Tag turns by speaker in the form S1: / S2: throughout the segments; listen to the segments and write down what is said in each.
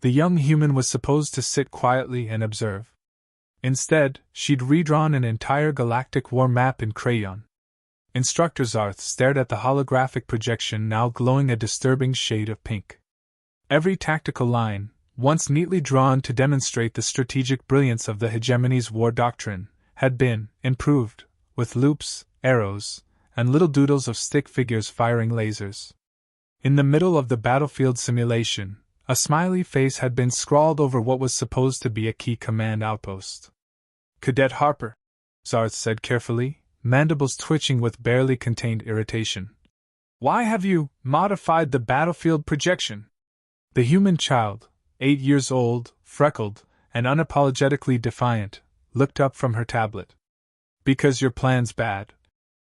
S1: The young human was supposed to sit quietly and observe. Instead, she'd redrawn an entire galactic war map in crayon. Instructor Zarth stared at the holographic projection, now glowing a disturbing shade of pink. Every tactical line, once neatly drawn to demonstrate the strategic brilliance of the Hegemony's war doctrine, had been improved, with loops, arrows, and little doodles of stick figures firing lasers. In the middle of the battlefield simulation, a smiley face had been scrawled over what was supposed to be a key command outpost. "Cadet Harper," Zarth said carefully, mandibles twitching with barely contained irritation. "Why have you modified the battlefield projection?" The human child, 8 years old, freckled, and unapologetically defiant, looked up from her tablet. "Because your plan's bad,"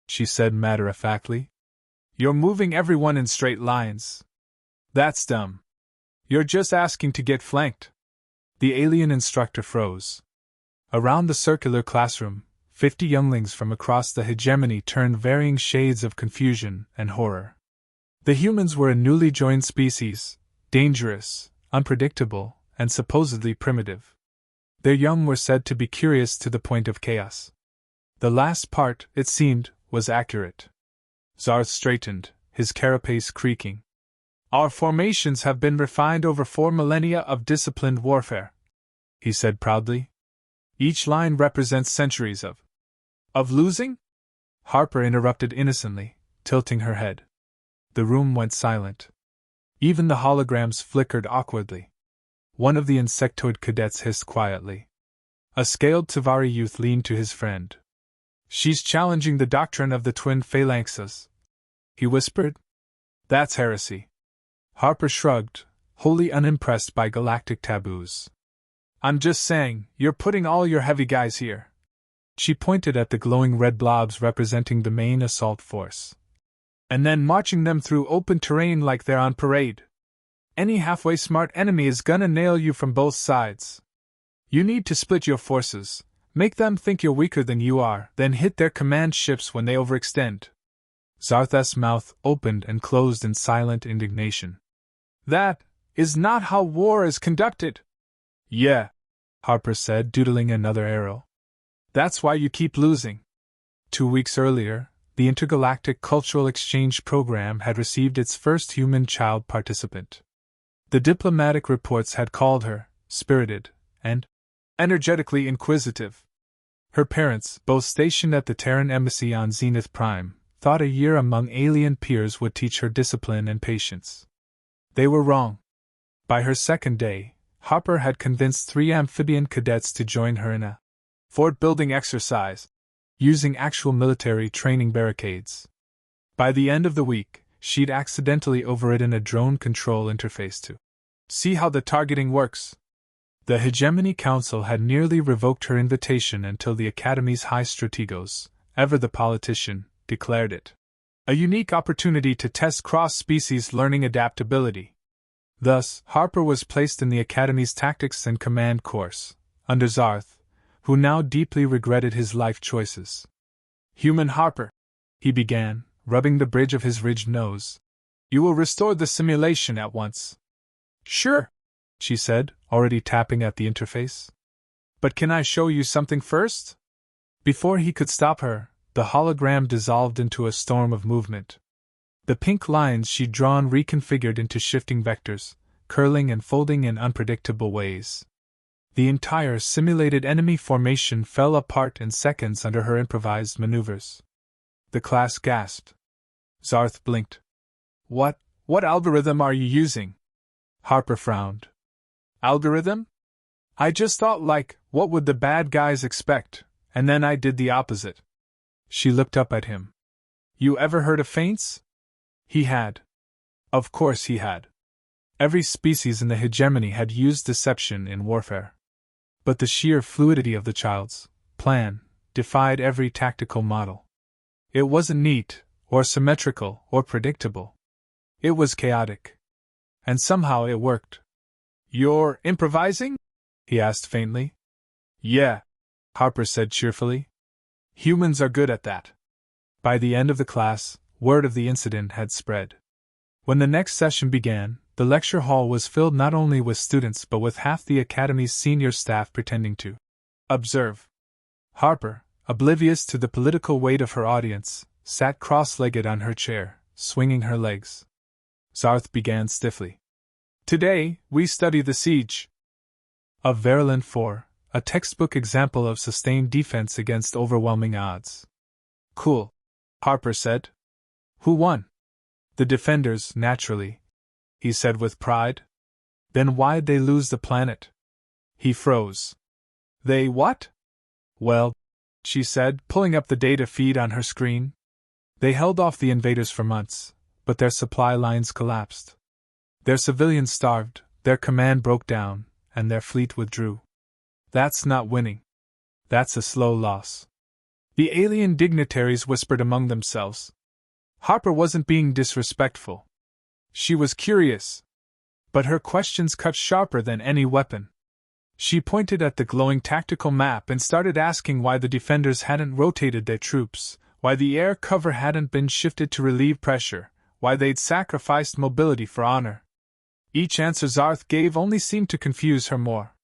S1: she said matter-of-factly. "You're moving everyone in straight lines. That's dumb. You're just asking to get flanked." The alien instructor froze. Around the circular classroom, 50 younglings from across the Hegemony turned varying shades of confusion and horror. The humans were a newly joined species, dangerous, unpredictable, and supposedly primitive. Their young were said to be curious to the point of chaos. The last part, it seemed, was accurate. Zarth straightened, his carapace creaking. "Our formations have been refined over 4 millennia of disciplined warfare," he said proudly. "Each line represents centuries of losing?" Harper interrupted innocently, tilting her head. The room went silent. Even the holograms flickered awkwardly. One of the insectoid cadets hissed quietly. A scaled Tavari youth leaned to his friend. "She's challenging the doctrine of the twin phalanxes," he whispered. "That's heresy." Harper shrugged, wholly unimpressed by galactic taboos. "I'm just saying, you're putting all your heavy guys here." She pointed at the glowing red blobs representing the main assault force. "And then marching them through open terrain like they're on parade. Any halfway smart enemy is gonna nail you from both sides. You need to split your forces, make them think you're weaker than you are, then hit their command ships when they overextend." Zarth's mouth opened and closed in silent indignation. "That is not how war is conducted." "Yeah," Harper said, doodling another arrow. "That's why you keep losing." 2 weeks earlier, the Intergalactic Cultural Exchange Program had received its first human child participant. The diplomatic reports had called her spirited and energetically inquisitive. Her parents, both stationed at the Terran Embassy on Zenith Prime, thought a year among alien peers would teach her discipline and patience. They were wrong. By her second day, Harper had convinced 3 amphibian cadets to join her in a fort-building exercise, using actual military training barricades. By the end of the week, she'd accidentally overridden a drone control interface to see how the targeting works. The Hegemony Council had nearly revoked her invitation until the Academy's high strategos, Ever the politician, declared it a unique opportunity to test cross-species learning adaptability. Thus, Harper was placed in the Academy's Tactics and Command course, under Zarth, who now deeply regretted his life choices. "Human Harper," he began, rubbing the bridge of his ridged nose. "You will restore the simulation at once." "Sure," she said, already tapping at the interface. "But can I show you something first?" Before he could stop her, the hologram dissolved into a storm of movement. The pink lines she'd drawn reconfigured into shifting vectors, curling and folding in unpredictable ways. The entire simulated enemy formation fell apart in seconds under her improvised maneuvers. The class gasped. Zarth blinked. What algorithm are you using?" Harper frowned. "Algorithm? I just thought, what would the bad guys expect, and then I did the opposite." She looked up at him. "You ever heard of feints?" He had. Of course he had. Every species in the Hegemony had used deception in warfare. But the sheer fluidity of the child's plan defied every tactical model. It wasn't neat, or symmetrical, or predictable. It was chaotic. And somehow it worked. "You're improvising?" he asked faintly. "Yeah," Harper said cheerfully. "Humans are good at that." By the end of the class, word of the incident had spread. When the next session began, The lecture hall was filled not only with students but with half the academy's senior staff pretending to observe. Harper, oblivious to the political weight of her audience, sat cross-legged on her chair, swinging her legs. Zarth began stiffly. Today, we study the siege of Verlin 4, a textbook example of sustained defense against overwhelming odds. Cool, Harper said. Who won? The defenders, naturally, he said with pride. Then why'd they lose the planet? He froze. They what? Well, she said, pulling up the data feed on her screen. They held off the invaders for months, but their supply lines collapsed. Their civilians starved, their command broke down, and their fleet withdrew. That's not winning. That's a slow loss. The alien dignitaries whispered among themselves. Harper wasn't being disrespectful. She was curious. But her questions cut sharper than any weapon. She pointed at the glowing tactical map and started asking why the defenders hadn't rotated their troops, why the air cover hadn't been shifted to relieve pressure, why they'd sacrificed mobility for honor. Each answer Zarth gave only seemed to confuse her more.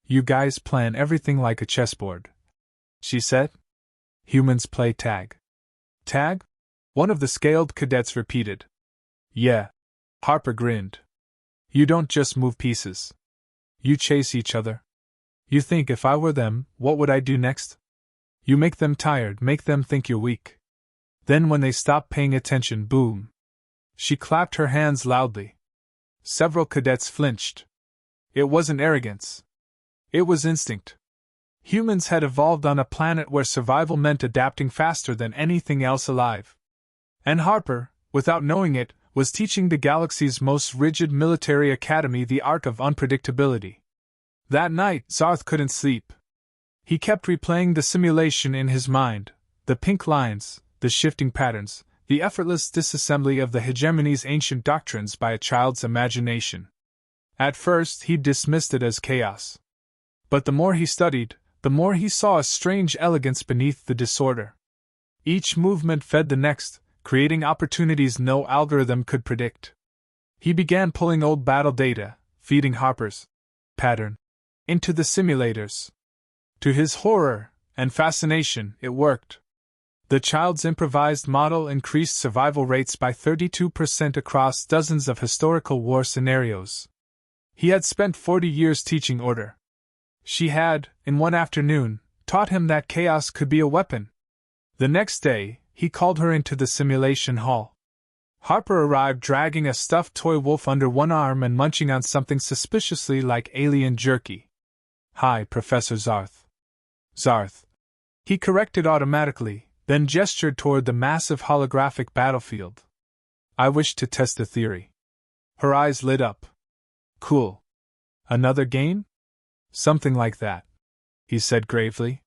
S1: You guys plan everything like a chessboard, she said. Humans play tag. Tag? One of the scaled cadets repeated. Yeah. Harper grinned. You don't just move pieces. You chase each other. You think if I were them, what would I do next? You make them tired, make them think you're weak. Then when they stop paying attention, boom. She clapped her hands loudly. Several cadets flinched. It wasn't arrogance. It was instinct. Humans had evolved on a planet where survival meant adapting faster than anything else alive. And Harper, without knowing it, was teaching the galaxy's most rigid military academy the art of unpredictability. That night, Zarth couldn't sleep. He kept replaying the simulation in his mind, the pink lines, the shifting patterns, the effortless disassembly of the Hegemony's ancient doctrines by a child's imagination. At first, he dismissed it as chaos. But the more he studied, the more he saw a strange elegance beneath the disorder. Each movement fed the next, creating opportunities no algorithm could predict. He began pulling old battle data, feeding Harper's pattern into the simulators. To his horror and fascination, it worked. The child's improvised model increased survival rates by 32% across dozens of historical war scenarios. He had spent 40 years teaching order. She had, in one afternoon, taught him that chaos could be a weapon. The next day, he called her into the simulation hall. Harper arrived dragging a stuffed toy wolf under one arm and munching on something suspiciously like alien jerky. Hi, Professor Zarth. Zarth. He corrected automatically, then gestured toward the massive holographic battlefield. I wish to test a theory. Her eyes lit up. Cool. Another game? Something like that, he said gravely.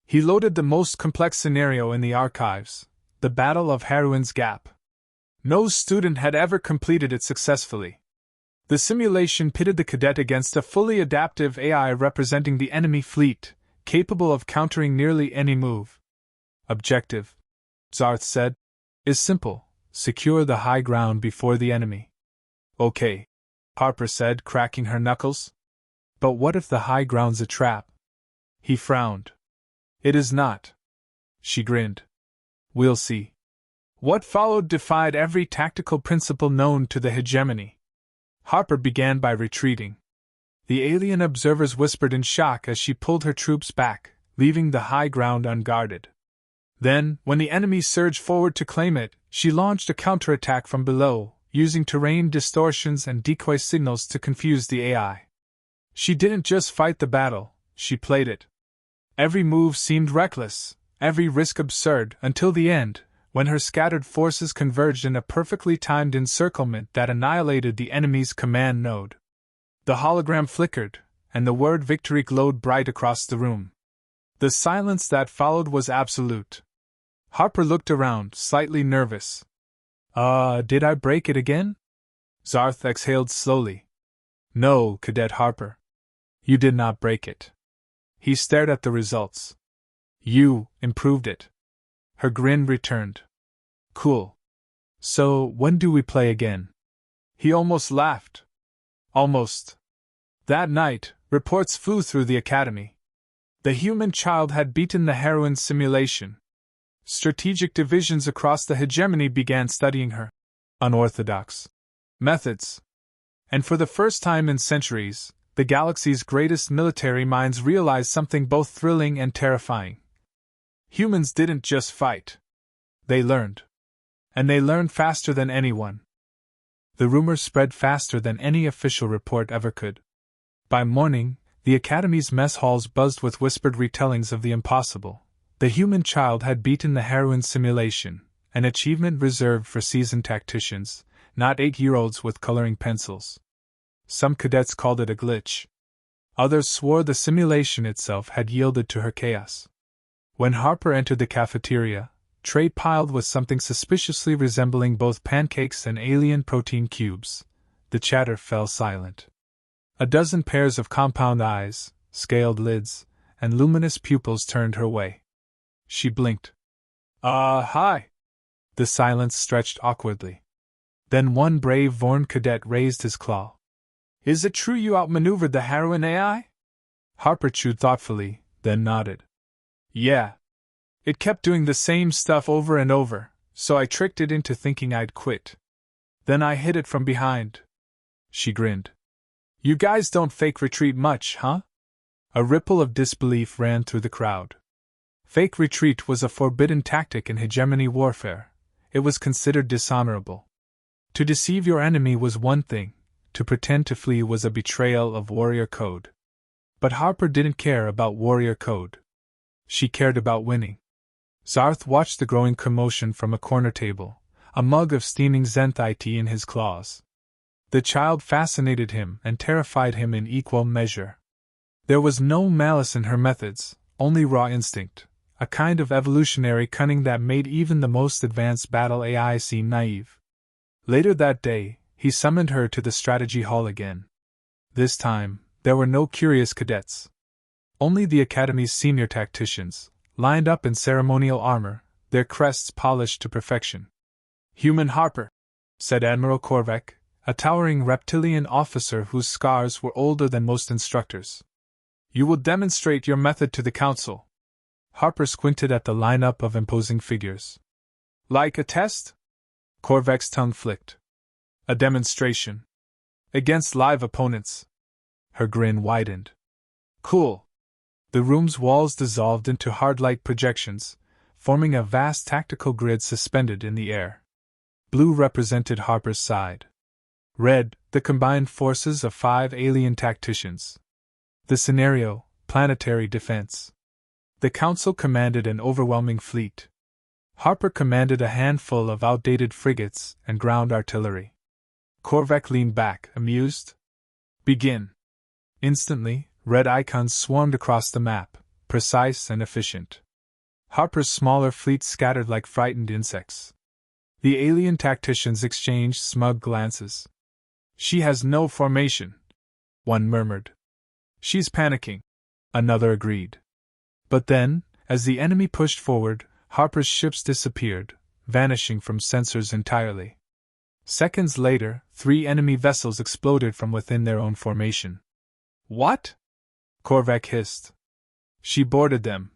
S1: He loaded the most complex scenario in the archives, the Battle of Heroin's Gap. No student had ever completed it successfully. The simulation pitted the cadet against a fully adaptive AI representing the enemy fleet, capable of countering nearly any move. Objective, Zarth said, is simple: secure the high ground before the enemy. Okay, Harper said, cracking her knuckles. But what if the high ground's a trap? He frowned. It is not. She grinned. We'll see. What followed defied every tactical principle known to the hegemony. Harper began by retreating. The alien observers whispered in shock as she pulled her troops back, leaving the high ground unguarded. Then, when the enemy surged forward to claim it, she launched a counterattack from below, using terrain distortions and decoy signals to confuse the AI. She didn't just fight the battle, she played it. Every move seemed reckless, every risk absurd, until the end, when her scattered forces converged in a perfectly timed encirclement that annihilated the enemy's command node. The hologram flickered, and the word victory glowed bright across the room. The silence that followed was absolute. Harper looked around, slightly nervous. Did I break it again? Zarth exhaled slowly. No, Cadet Harper. You did not break it. He stared at the results. You improved it. Her grin returned. Cool. So, when do we play again? He almost laughed. Almost. That night, reports flew through the academy. The human child had beaten the heroine's simulation. Strategic divisions across the hegemony began studying her unorthodox methods. And for the first time in centuries, the galaxy's greatest military minds realized something both thrilling and terrifying. Humans didn't just fight. They learned. And they learned faster than anyone. The rumors spread faster than any official report ever could. By morning, the Academy's mess halls buzzed with whispered retellings of the impossible. The human child had beaten the heroine's simulation, an achievement reserved for seasoned tacticians, not 8-year-olds with coloring pencils. Some cadets called it a glitch. Others swore the simulation itself had yielded to her chaos. When Harper entered the cafeteria, tray piled with something suspiciously resembling both pancakes and alien protein cubes, the chatter fell silent. A dozen pairs of compound eyes, scaled lids, and luminous pupils turned her way. She blinked. Hi. The silence stretched awkwardly. Then one brave Vorn cadet raised his claw. Is it true you outmaneuvered the heroine AI? Harper chewed thoughtfully, then nodded. Yeah. It kept doing the same stuff over and over, so I tricked it into thinking I'd quit. Then I hit it from behind. She grinned. You guys don't fake retreat much, huh? A ripple of disbelief ran through the crowd. Fake retreat was a forbidden tactic in hegemony warfare. It was considered dishonorable. To deceive your enemy was one thing, to pretend to flee was a betrayal of warrior code. But Harper didn't care about warrior code. She cared about winning. Zarth watched the growing commotion from a corner table, a mug of steaming Zenthite tea in his claws. The child fascinated him and terrified him in equal measure. There was no malice in her methods, only raw instinct, a kind of evolutionary cunning that made even the most advanced battle AI seem naive. Later that day, he summoned her to the strategy hall again. This time, there were no curious cadets. Only the Academy's senior tacticians, lined up in ceremonial armor, their crests polished to perfection. Human Harper, said Admiral Korvac, a towering reptilian officer whose scars were older than most instructors. You will demonstrate your method to the council. Harper squinted at the lineup of imposing figures. Like a test? Korvac's tongue flicked. A demonstration. Against live opponents. Her grin widened. Cool. The room's walls dissolved into hard light projections, forming a vast tactical grid suspended in the air. Blue represented Harper's side. Red, the combined forces of 5 alien tacticians. The scenario, planetary defense. The Council commanded an overwhelming fleet. Harper commanded a handful of outdated frigates and ground artillery. Korvac leaned back, amused. Begin. Instantly, red icons swarmed across the map, precise and efficient. Harper's smaller fleet scattered like frightened insects. The alien tacticians exchanged smug glances. She has no formation, one murmured. She's panicking, another agreed. But then, as the enemy pushed forward, Harper's ships disappeared, vanishing from sensors entirely. Seconds later, 3 enemy vessels exploded from within their own formation. What? Korvac hissed. She boarded them,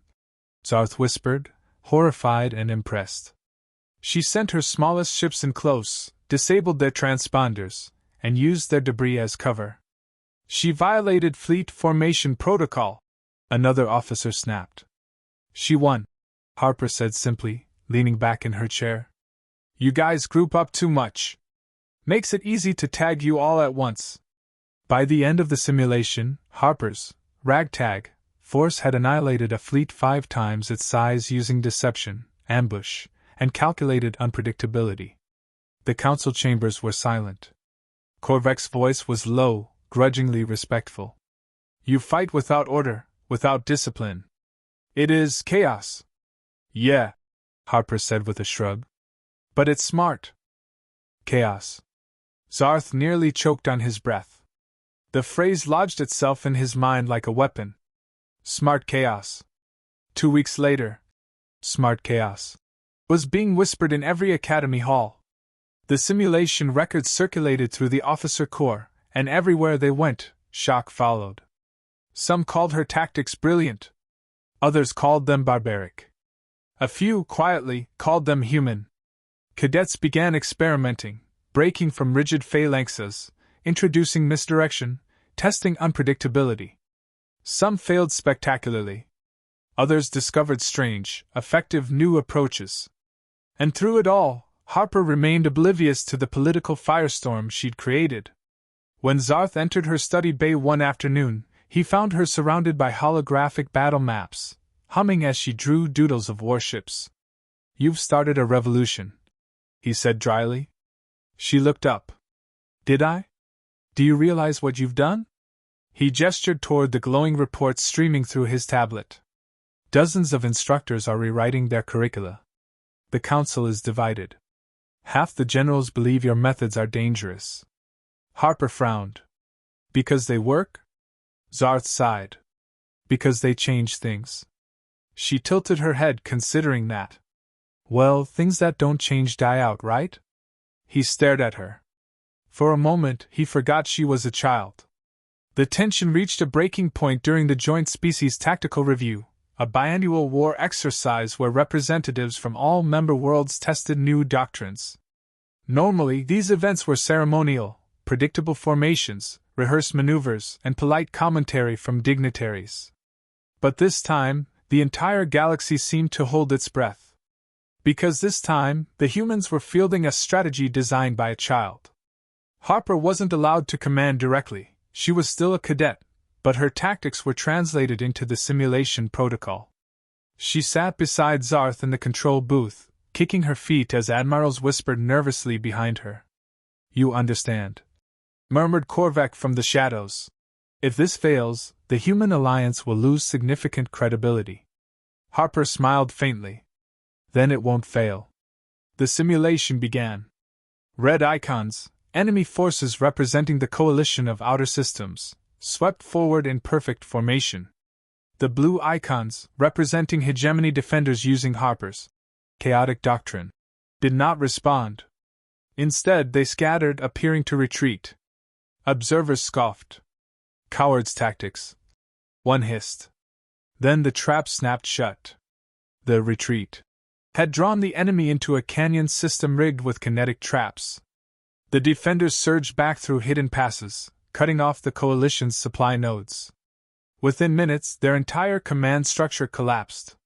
S1: Zarth whispered, horrified and impressed. She sent her smallest ships in close, disabled their transponders, and used their debris as cover. She violated fleet formation protocol, another officer snapped. She won, Harper said simply, leaning back in her chair. You guys group up too much. Makes it easy to tag you all at once. By the end of the simulation, Harper's ragtag force had annihilated a fleet 5 times its size using deception, ambush, and calculated unpredictability. The council chambers were silent. Korvac's voice was low, grudgingly respectful. You fight without order, without discipline. It is chaos. Yeah, Harper said with a shrug. But it's smart. Chaos. Zarth nearly choked on his breath. The phrase lodged itself in his mind like a weapon. Smart chaos. 2 weeks later, smart chaos was being whispered in every academy hall. The simulation records circulated through the officer corps, and everywhere they went, shock followed. Some called her tactics brilliant. Others called them barbaric. A few, quietly, called them human. Cadets began experimenting, breaking from rigid phalanxes, introducing misdirection, testing unpredictability. Some failed spectacularly. Others discovered strange, effective new approaches. And through it all, Harper remained oblivious to the political firestorm she'd created. When Zarth entered her study bay one afternoon, he found her surrounded by holographic battle maps, humming as she drew doodles of warships. "You've started a revolution," he said dryly. She looked up. "Did I? Do you realize what you've done?" He gestured toward the glowing reports streaming through his tablet. "Dozens of instructors are rewriting their curricula. The council is divided. Half the generals believe your methods are dangerous." Harper frowned. "Because they work?" Zarth sighed. "Because they change things." She tilted her head, considering that. "Well, things that don't change die out, right?" He stared at her. For a moment, he forgot she was a child. The tension reached a breaking point during the Joint Species Tactical Review, a biannual war exercise where representatives from all member worlds tested new doctrines. Normally, these events were ceremonial, predictable formations, rehearsed maneuvers, and polite commentary from dignitaries. But this time, the entire galaxy seemed to hold its breath. Because this time, the humans were fielding a strategy designed by a child. Harper wasn't allowed to command directly. She was still a cadet, but her tactics were translated into the simulation protocol. She sat beside Zarth in the control booth, kicking her feet as admirals whispered nervously behind her. "You understand," murmured Korvac from the shadows. "If this fails, the human alliance will lose significant credibility." Harper smiled faintly. "Then it won't fail." The simulation began. Red icons, enemy forces representing the coalition of outer systems, swept forward in perfect formation. The blue icons, representing hegemony defenders using Harper's chaotic doctrine, did not respond. Instead, they scattered, appearing to retreat. Observers scoffed. "Cowards' tactics," one hissed. Then the trap snapped shut. The retreat had drawn the enemy into a canyon system rigged with kinetic traps. The defenders surged back through hidden passes, cutting off the coalition's supply nodes. Within minutes, their entire command structure collapsed.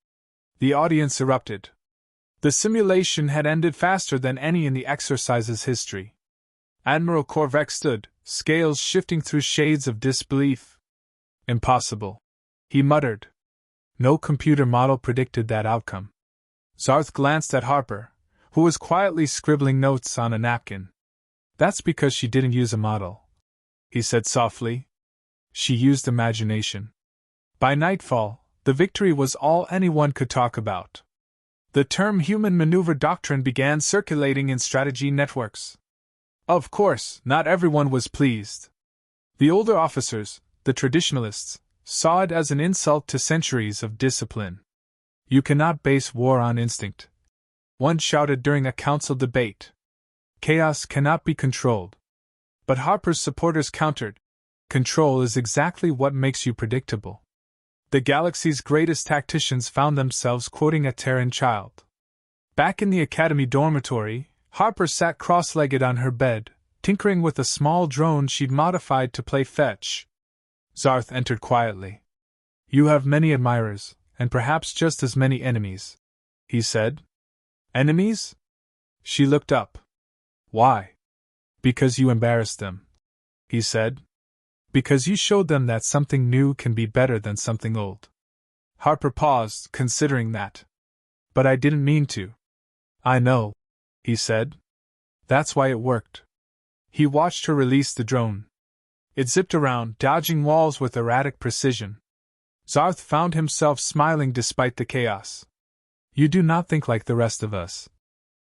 S1: The audience erupted. The simulation had ended faster than any in the exercise's history. Admiral Korvac stood, scales shifting through shades of disbelief. "Impossible," he muttered. "No computer model predicted that outcome." Zarth glanced at Harper, who was quietly scribbling notes on a napkin. "That's because she didn't use a model," he said softly. "She used imagination." By nightfall, the victory was all anyone could talk about. The term human maneuver doctrine began circulating in strategy networks. Of course, not everyone was pleased. The older officers, the traditionalists, saw it as an insult to centuries of discipline. "You cannot base war on instinct," one shouted during a council debate. "Chaos cannot be controlled." But Harper's supporters countered, "Control is exactly what makes you predictable." The galaxy's greatest tacticians found themselves quoting a Terran child. Back in the academy dormitory, Harper sat cross-legged on her bed, tinkering with a small drone she'd modified to play fetch. Zarth entered quietly. "You have many admirers, and perhaps just as many enemies," he said. "Enemies?" She looked up. "Why?" "Because you embarrassed them," he said. "Because you showed them that something new can be better than something old." Harper paused, considering that. "But I didn't mean to." "I know," he said. "That's why it worked." He watched her release the drone. It zipped around, dodging walls with erratic precision. Zarth found himself smiling despite the chaos. "You do not think like the rest of us,"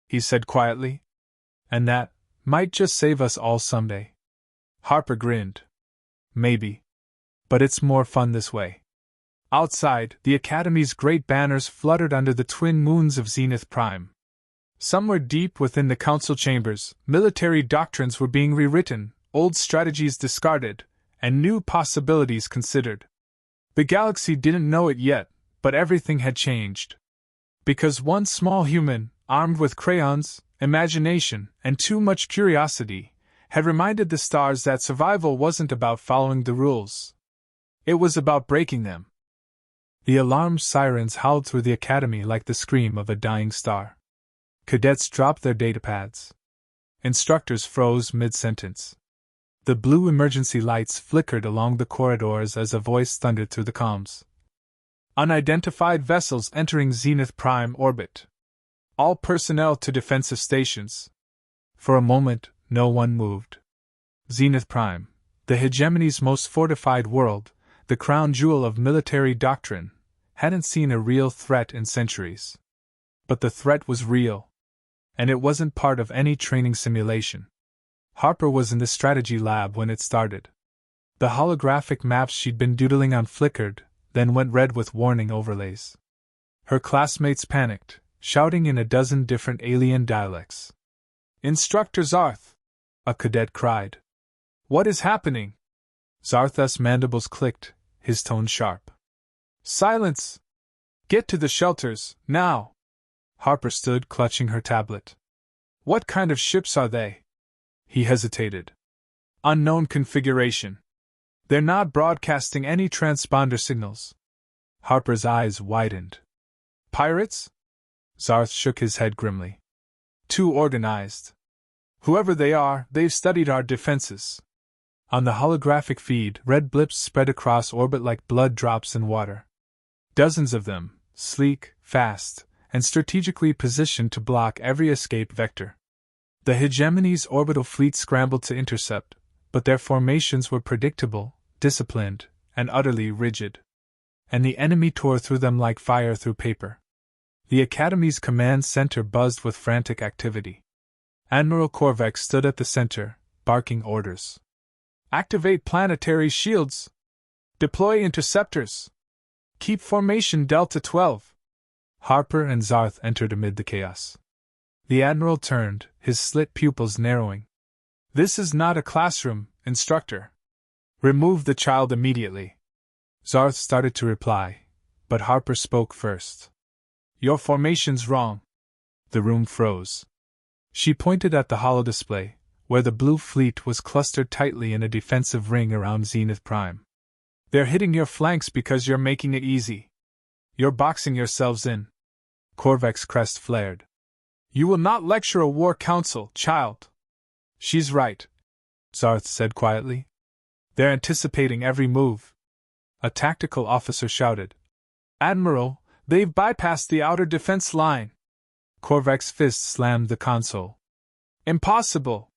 S1: he said quietly. "And that might just save us all someday." Harper grinned. "Maybe. But it's more fun this way." Outside, the Academy's great banners fluttered under the twin moons of Zenith Prime. Somewhere deep within the council chambers, military doctrines were being rewritten, old strategies discarded, and new possibilities considered. The galaxy didn't know it yet, but everything had changed. Because one small human, armed with crayons, imagination, and too much curiosity, had reminded the stars that survival wasn't about following the rules. It was about breaking them. The alarm sirens howled through the academy like the scream of a dying star. Cadets dropped their datapads. Instructors froze mid-sentence. The blue emergency lights flickered along the corridors as a voice thundered through the comms. Unidentified vessels entering Zenith Prime orbit. All personnel to defensive stations. For a moment, no one moved. Zenith Prime, the Hegemony's most fortified world, the crown jewel of military doctrine, hadn't seen a real threat in centuries. But the threat was real. And it wasn't part of any training simulation. Harper was in the strategy lab when it started. The holographic maps she'd been doodling on flickered, then went red with warning overlays. Her classmates panicked, shouting in a dozen different alien dialects. "Instructor Zarth!" a cadet cried. "What is happening?" Zarth's mandibles clicked, his tone sharp. "Silence! Get to the shelters, now!" Harper stood clutching her tablet. "What kind of ships are they?" He hesitated. "Unknown configuration. They're not broadcasting any transponder signals." Harper's eyes widened. "Pirates?" Zarth shook his head grimly. "Too organized. Whoever they are, they've studied our defenses." On the holographic feed, red blips spread across orbit like blood drops in water. Dozens of them, sleek, fast, and strategically positioned to block every escape vector. The Hegemony's orbital fleet scrambled to intercept, but their formations were predictable, disciplined, and utterly rigid. And the enemy tore through them like fire through paper. The Academy's command center buzzed with frantic activity. Admiral Korvac stood at the center, barking orders. "Activate planetary shields! Deploy interceptors! Keep formation Delta 12! Harper and Zarth entered amid the chaos. The Admiral turned, his slit pupils narrowing. "This is not a classroom, instructor. Remove the child immediately." Zarth started to reply, but Harper spoke first. "Your formation's wrong." The room froze. She pointed at the holodisplay, where the blue fleet was clustered tightly in a defensive ring around Zenith Prime. "They're hitting your flanks because you're making it easy. You're boxing yourselves in." Korvac's crest flared. "You will not lecture a war council, child." "She's right," Zarth said quietly. "They're anticipating every move." A tactical officer shouted. "Admiral, they've bypassed the outer defense line." Korvac's fist slammed the console. "Impossible!"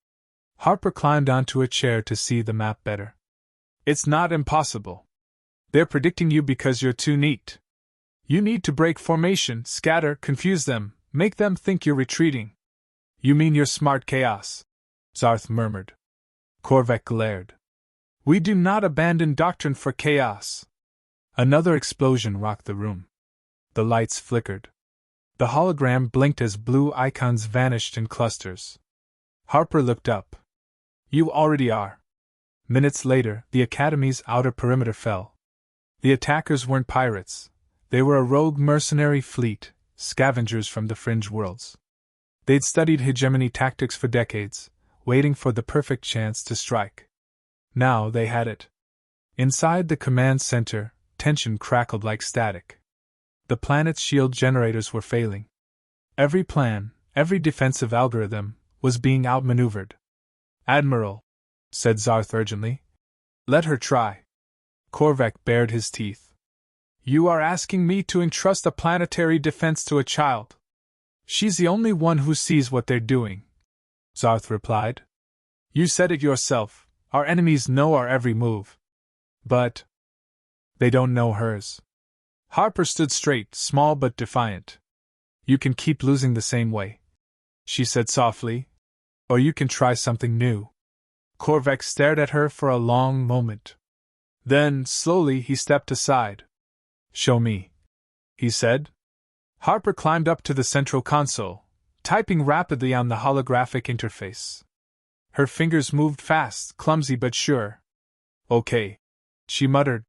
S1: Harper climbed onto a chair to see the map better. "It's not impossible. They're predicting you because you're too neat. You need to break formation, scatter, confuse them, make them think you're retreating." "You mean you're smart chaos," Zarth murmured. Korvac glared. "We do not abandon doctrine for chaos." Another explosion rocked the room. The lights flickered. The hologram blinked as blue icons vanished in clusters. Harper looked up. "You already are." Minutes later, the Academy's outer perimeter fell. The attackers weren't pirates. They were a rogue mercenary fleet, scavengers from the fringe worlds. They'd studied hegemony tactics for decades, waiting for the perfect chance to strike. Now they had it. Inside the command center, tension crackled like static. The planet's shield generators were failing. Every plan, every defensive algorithm, was being outmaneuvered. "Admiral," said Zarth urgently, "let her try." Korvac bared his teeth. "You are asking me to entrust a planetary defense to a child. She's the only one who sees what they're doing," Zarth replied. "You said it yourself, our enemies know our every move. But they don't know hers." Harper stood straight, small but defiant. "You can keep losing the same way," she said softly, "or you can try something new." Korvac stared at her for a long moment. Then, slowly, he stepped aside. "Show me," he said. Harper climbed up to the central console, typing rapidly on the holographic interface. Her fingers moved fast, clumsy but sure. Okay, she muttered.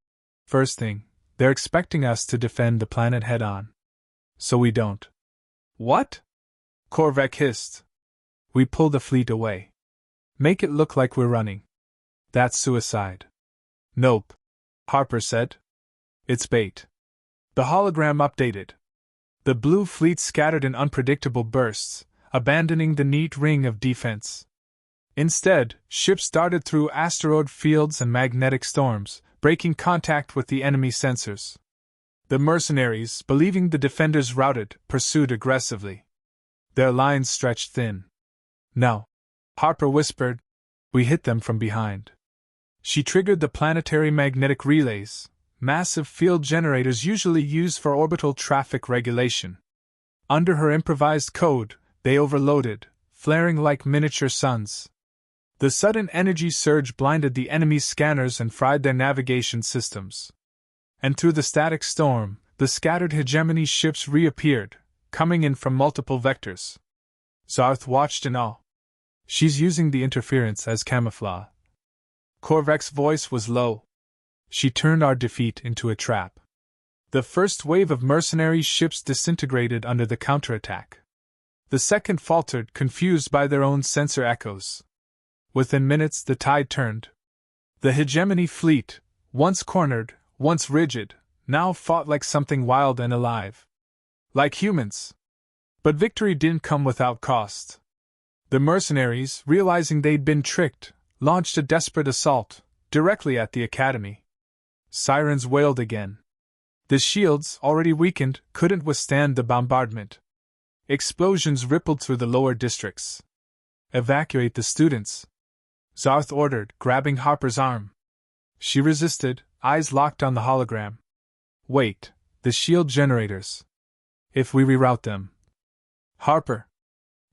S1: First thing, they're expecting us to defend the planet head-on. So we don't. What? Korvac hissed. We pull the fleet away. Make it look like we're running. That's suicide. Nope, Harper said. It's bait. The hologram updated. The blue fleet scattered in unpredictable bursts, abandoning the neat ring of defense. Instead, ships darted through asteroid fields and magnetic storms, breaking contact with the enemy sensors. The mercenaries, believing the defenders routed, pursued aggressively. Their lines stretched thin. No, Harper whispered. We hit them from behind. She triggered the planetary magnetic relays, massive field generators usually used for orbital traffic regulation. Under her improvised code, they overloaded, flaring like miniature suns. The sudden energy surge blinded the enemy's scanners and fried their navigation systems. And through the static storm, the scattered Hegemony ships reappeared, coming in from multiple vectors. Zarth watched in awe. She's using the interference as camouflage. Korvac's voice was low. She turned our defeat into a trap. The first wave of mercenary ships disintegrated under the counterattack. The second faltered, confused by their own sensor echoes. Within minutes the tide turned. The Hegemony fleet, once cornered, once rigid, now fought like something wild and alive. Like humans. But victory didn't come without cost. The mercenaries, realizing they'd been tricked, launched a desperate assault, directly at the Academy. Sirens wailed again. The shields, already weakened, couldn't withstand the bombardment. Explosions rippled through the lower districts. Evacuate the students, Zarth ordered, grabbing Harper's arm. She resisted, eyes locked on the hologram. Wait, the shield generators. If we reroute them. Harper.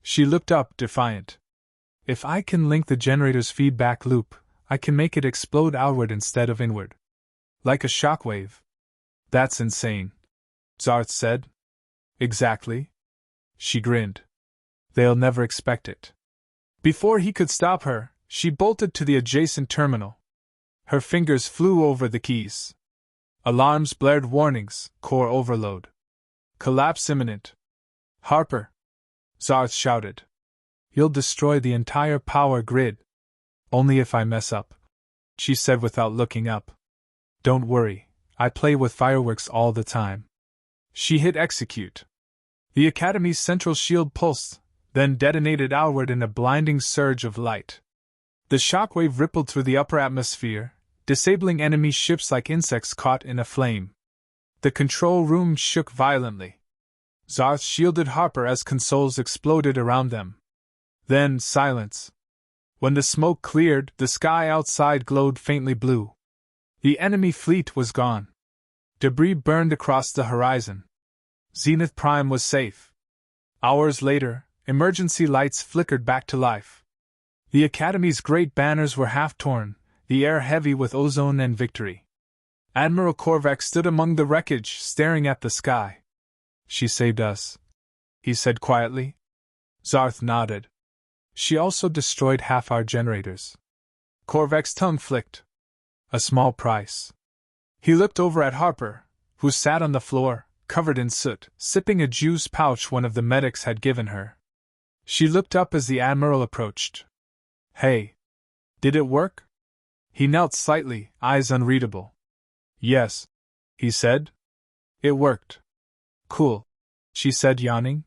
S1: She looked up, defiant. If I can link the generator's feedback loop, I can make it explode outward instead of inward. Like a shockwave. That's insane, Zarth said. Exactly. She grinned. They'll never expect it. Before he could stop her, she bolted to the adjacent terminal. Her fingers flew over the keys. Alarms blared warnings, core overload. Collapse imminent. Harper, Zarth shouted. You'll destroy the entire power grid. Only if I mess up, she said without looking up. Don't worry, I play with fireworks all the time. She hit execute. The Academy's central shield pulsed, then detonated outward in a blinding surge of light. The shockwave rippled through the upper atmosphere, disabling enemy ships like insects caught in a flame. The control room shook violently. Zarth shielded Harper as consoles exploded around them. Then silence. When the smoke cleared, the sky outside glowed faintly blue. The enemy fleet was gone. Debris burned across the horizon. Zenith Prime was safe. Hours later, emergency lights flickered back to life. The Academy's great banners were half-torn, the air heavy with ozone and victory. Admiral Korvac stood among the wreckage, staring at the sky. She saved us, he said quietly. Zarth nodded. She also destroyed half our generators. Korvac's tongue flicked. A small price. He looked over at Harper, who sat on the floor, covered in soot, sipping a juice pouch one of the medics had given her. She looked up as the Admiral approached. Hey. Did it work? He knelt slightly, eyes unreadable. Yes, he said. It worked. Cool, she said, yawning.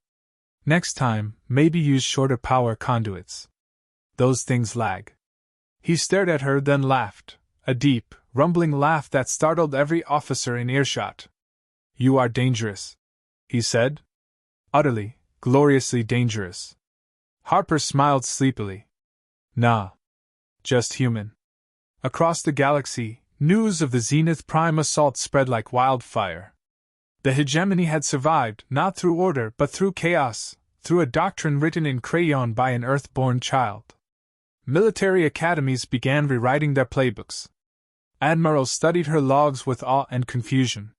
S1: Next time, maybe use shorter power conduits. Those things lag. He stared at her, then laughed, a deep, rumbling laugh that startled every officer in earshot. You are dangerous, he said. Utterly, gloriously dangerous. Harper smiled sleepily. Nah. Just human. Across the galaxy, news of the Zenith Prime assault spread like wildfire. The Hegemony had survived, not through order but through chaos, through a doctrine written in crayon by an Earth-born child. Military academies began rewriting their playbooks. Admirals studied her logs with awe and confusion.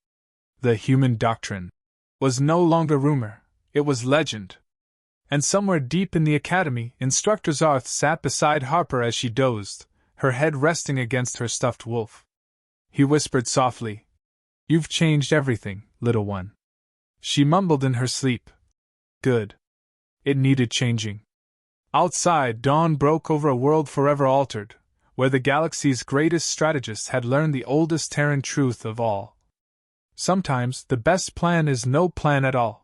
S1: The human doctrine was no longer rumor, it was legend. And somewhere deep in the academy, Instructor Zarth sat beside Harper as she dozed, her head resting against her stuffed wolf. He whispered softly, "You've changed everything, little one." She mumbled in her sleep, "Good." It needed changing. Outside, dawn broke over a world forever altered, where the galaxy's greatest strategists had learned the oldest Terran truth of all. Sometimes the best plan is no plan at all.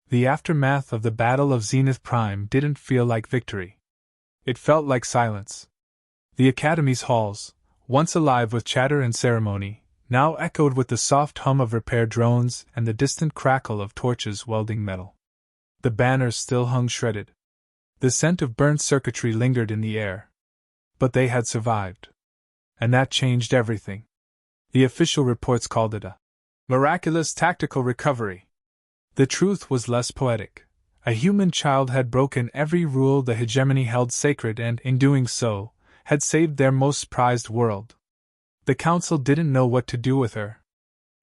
S1: The aftermath of the Battle of Zenith Prime didn't feel like victory. It felt like silence. The Academy's halls, once alive with chatter and ceremony, now echoed with the soft hum of repair drones and the distant crackle of torches welding metal. The banners still hung shredded. The scent of burnt circuitry lingered in the air. But they had survived. And that changed everything. The official reports called it a miraculous tactical recovery. The truth was less poetic. A human child had broken every rule the Hegemony held sacred and, in doing so, had saved their most prized world. The Council didn't know what to do with her.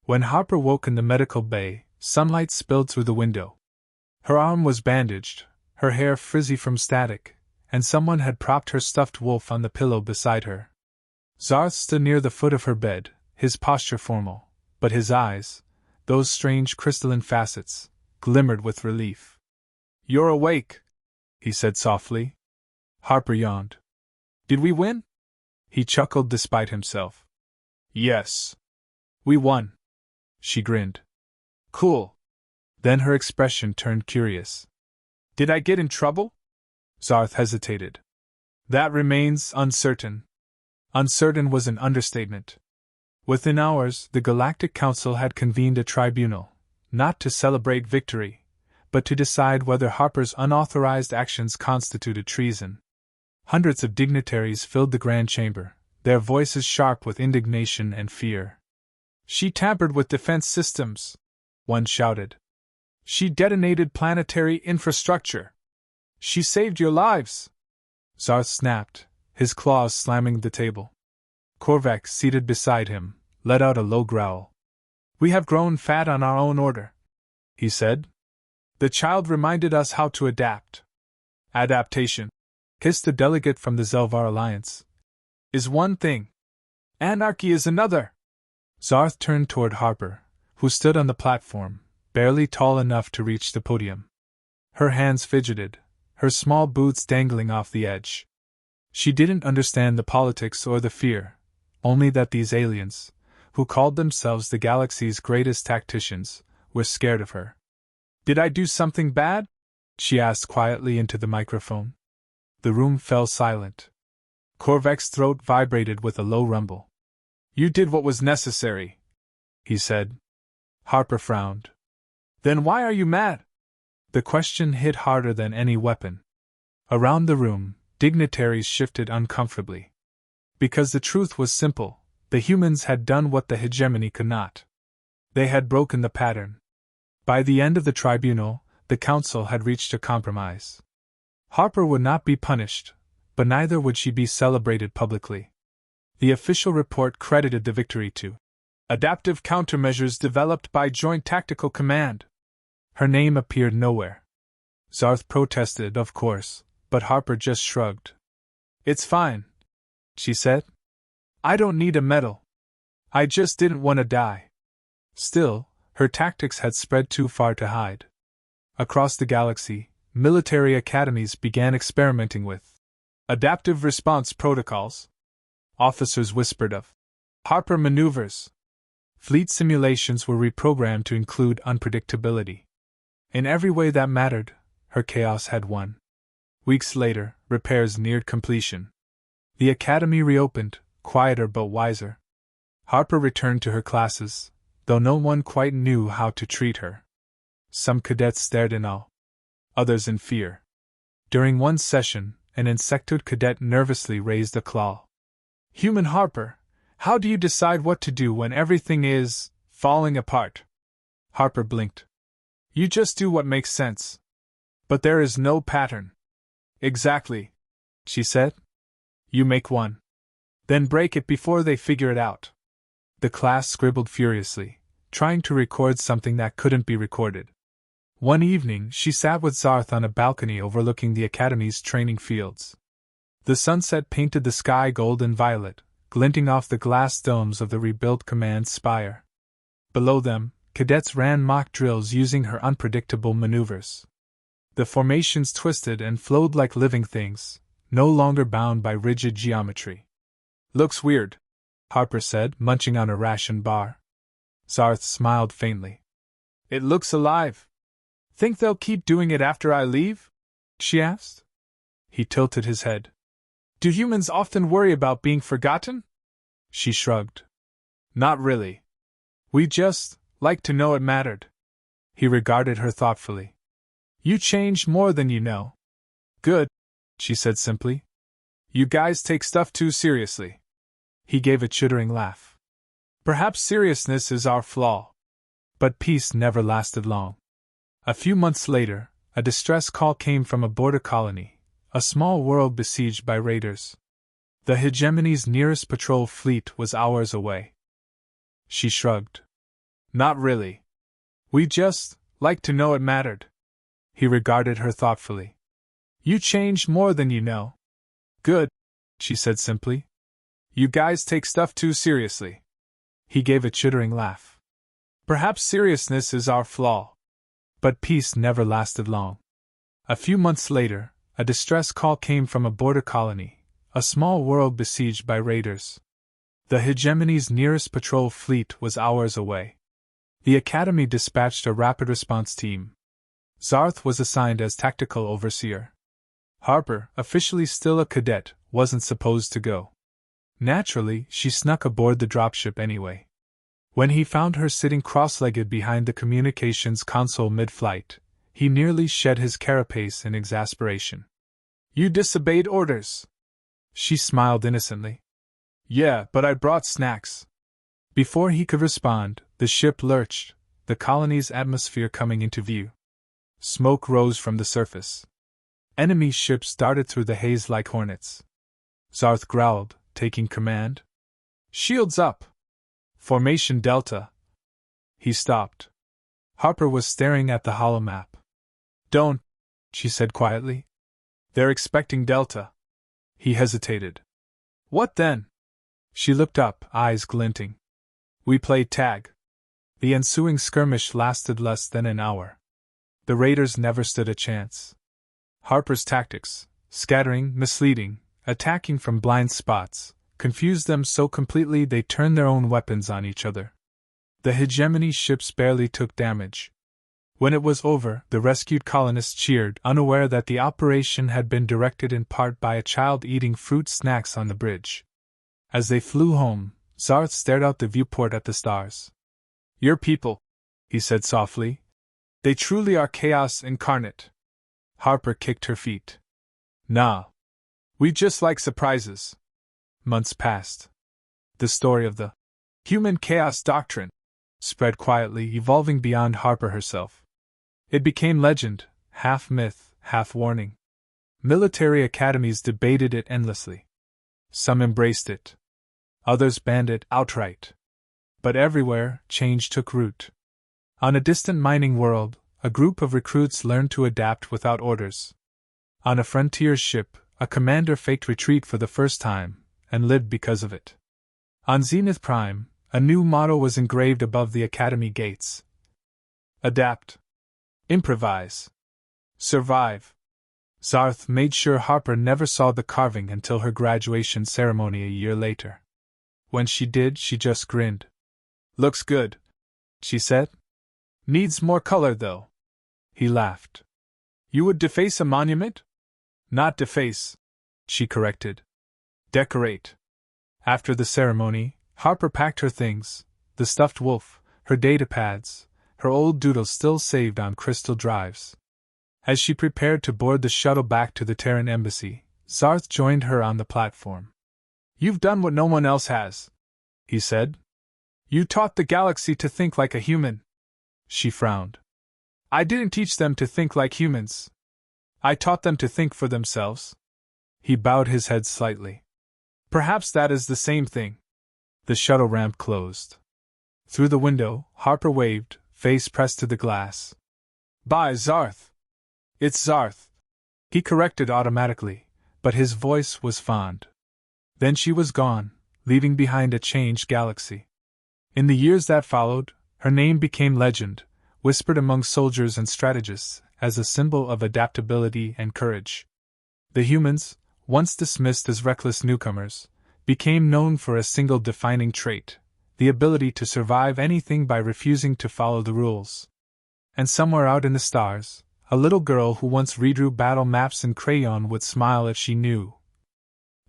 S1: When Harper woke in the medical bay, sunlight spilled through the window. Her arm was bandaged, her hair frizzy from static, and someone had propped her stuffed wolf on the pillow beside her. Zarth stood near the foot of her bed, his posture formal, but his eyes, those strange crystalline facets, glimmered with relief. "You're awake," he said softly. Harper yawned. "Did we win?" He chuckled despite himself. "Yes. We won." She grinned. "Cool." Then her expression turned curious. "Did I get in trouble?" Zarth hesitated. "That remains uncertain." Uncertain was an understatement. Within hours, the Galactic Council had convened a tribunal, not to celebrate victory, but to decide whether Harper's unauthorized actions constituted treason. Hundreds of dignitaries filled the Grand Chamber, their voices sharp with indignation and fear. "She tampered with defense systems," one shouted. "She detonated planetary infrastructure. She saved your lives." Zarth snapped, his claws slamming the table. Korvac, seated beside him, let out a low growl. "We have grown fat on our own order," he said. "The child reminded us how to adapt." "Adaptation," hissed a delegate from the Zelvar Alliance, "is one thing. Anarchy is another." Zarth turned toward Harper, who stood on the platform, barely tall enough to reach the podium. Her hands fidgeted, her small boots dangling off the edge. She didn't understand the politics or the fear, only that these aliens, who called themselves the galaxy's greatest tacticians, were scared of her. "Did I do something bad?" she asked quietly into the microphone. The room fell silent. Korvac's throat vibrated with a low rumble. "You did what was necessary," he said. Harper frowned. "Then why are you mad?" The question hit harder than any weapon. Around the room, dignitaries shifted uncomfortably. Because the truth was simple, the humans had done what the Hegemony could not. They had broken the pattern. By the end of the tribunal, the Council had reached a compromise. Harper would not be punished, but neither would she be celebrated publicly. The official report credited the victory to adaptive countermeasures developed by Joint Tactical Command. Her name appeared nowhere. Zarth protested, of course, but Harper just shrugged. "It's fine," she said. "I don't need a medal. I just didn't want to die." Still, her tactics had spread too far to hide. Across the galaxy, military academies began experimenting with adaptive response protocols. Officers whispered of Harper maneuvers. Fleet simulations were reprogrammed to include unpredictability. In every way that mattered, her chaos had won. Weeks later, repairs neared completion. The academy reopened, quieter but wiser. Harper returned to her classes, though no one quite knew how to treat her. Some cadets stared in awe, others in fear. During one session, an insectoid cadet nervously raised a claw. "Human Harper, how do you decide what to do when everything is falling apart?" Harper blinked. "You just do what makes sense. But there is no pattern." "Exactly," she said. "You make one. Then break it before they figure it out." The class scribbled furiously, trying to record something that couldn't be recorded. One evening, she sat with Zarth on a balcony overlooking the Academy's training fields. The sunset painted the sky gold and violet, glinting off the glass domes of the rebuilt command spire. Below them, cadets ran mock drills using her unpredictable maneuvers. The formations twisted and flowed like living things, no longer bound by rigid geometry. "Looks weird," Harper said, munching on a ration bar. Zarth smiled faintly. "It looks alive. Think they'll keep doing it after I leave?" she asked. He tilted his head. "Do humans often worry about being forgotten?" She shrugged. "Not really. We just like to know it mattered." He regarded her thoughtfully. "You change more than you know." "Good," she said simply. "You guys take stuff too seriously." He gave a chittering laugh. "Perhaps seriousness is our flaw." But peace never lasted long. A few months later, a distress call came from a border colony, a small world besieged by raiders. The Hegemony's nearest patrol fleet was hours away. She shrugged. "Not really. We just like to know it mattered." He regarded her thoughtfully. "You change more than you know." "Good," she said simply. "You guys take stuff too seriously." He gave a chittering laugh. "Perhaps seriousness is our flaw." But peace never lasted long. A few months later, a distress call came from a border colony, a small world besieged by raiders. The Hegemony's nearest patrol fleet was hours away. The Academy dispatched a rapid response team. Zarth was assigned as tactical overseer. Harper, officially still a cadet, wasn't supposed to go. Naturally, she snuck aboard the dropship anyway. When he found her sitting cross-legged behind the communications console mid-flight, he nearly shed his carapace in exasperation. "You disobeyed orders." She smiled innocently. "Yeah, but I brought snacks." Before he could respond, the ship lurched, the colony's atmosphere coming into view. Smoke rose from the surface. Enemy ships darted through the haze like hornets. Zarth growled, taking command. "Shields up! Formation Delta." He stopped. Harper was staring at the holomap. "Don't," she said quietly. "They're expecting Delta." He hesitated. "What then?" She looked up, eyes glinting. "We played tag." The ensuing skirmish lasted less than an hour. The raiders never stood a chance. Harper's tactics, scattering, misleading, attacking from blind spots, confused them so completely they turned their own weapons on each other. The Hegemony ships barely took damage. When it was over, the rescued colonists cheered, unaware that the operation had been directed in part by a child eating fruit snacks on the bridge. As they flew home, Zarth stared out the viewport at the stars. "Your people," he said softly. "They truly are chaos incarnate." Harper kicked her feet. "Nah. We just like surprises." Months passed. The story of the human chaos doctrine spread quietly, evolving beyond Harper herself. It became legend, half myth, half warning. Military academies debated it endlessly. Some embraced it. Others banned it outright. But everywhere, change took root. On a distant mining world, a group of recruits learned to adapt without orders. On a frontier ship, a commander faked retreat for the first time, and lived because of it. On Zenith Prime, a new motto was engraved above the Academy gates. Adapt. Improvise. Survive. Zarth made sure Harper never saw the carving until her graduation ceremony a year later. When she did, she just grinned. "Looks good," she said. "Needs more color, though." He laughed. "You would deface a monument?" "Not deface," she corrected. "Decorate." After the ceremony, Harper packed her things, the stuffed wolf, her datapads, her old doodles still saved on crystal drives. As she prepared to board the shuttle back to the Terran embassy, Zarth joined her on the platform. "You've done what no one else has," he said. "You taught the galaxy to think like a human." She frowned. "I didn't teach them to think like humans. I taught them to think for themselves." He bowed his head slightly. "Perhaps that is the same thing." The shuttle ramp closed. Through the window, Harper waved, face pressed to the glass. By Zarth! It's Zarth! He corrected automatically, but his voice was fond. Then she was gone, leaving behind a changed galaxy. In the years that followed, her name became legend, whispered among soldiers and strategists, as a symbol of adaptability and courage. The humans, once dismissed as reckless newcomers, became known for a single defining trait: the ability to survive anything by refusing to follow the rules. And somewhere out in the stars, a little girl who once redrew battle maps in crayon would smile if she knew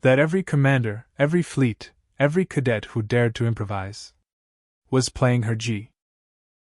S1: that every commander, every fleet, every cadet who dared to improvise was playing her G.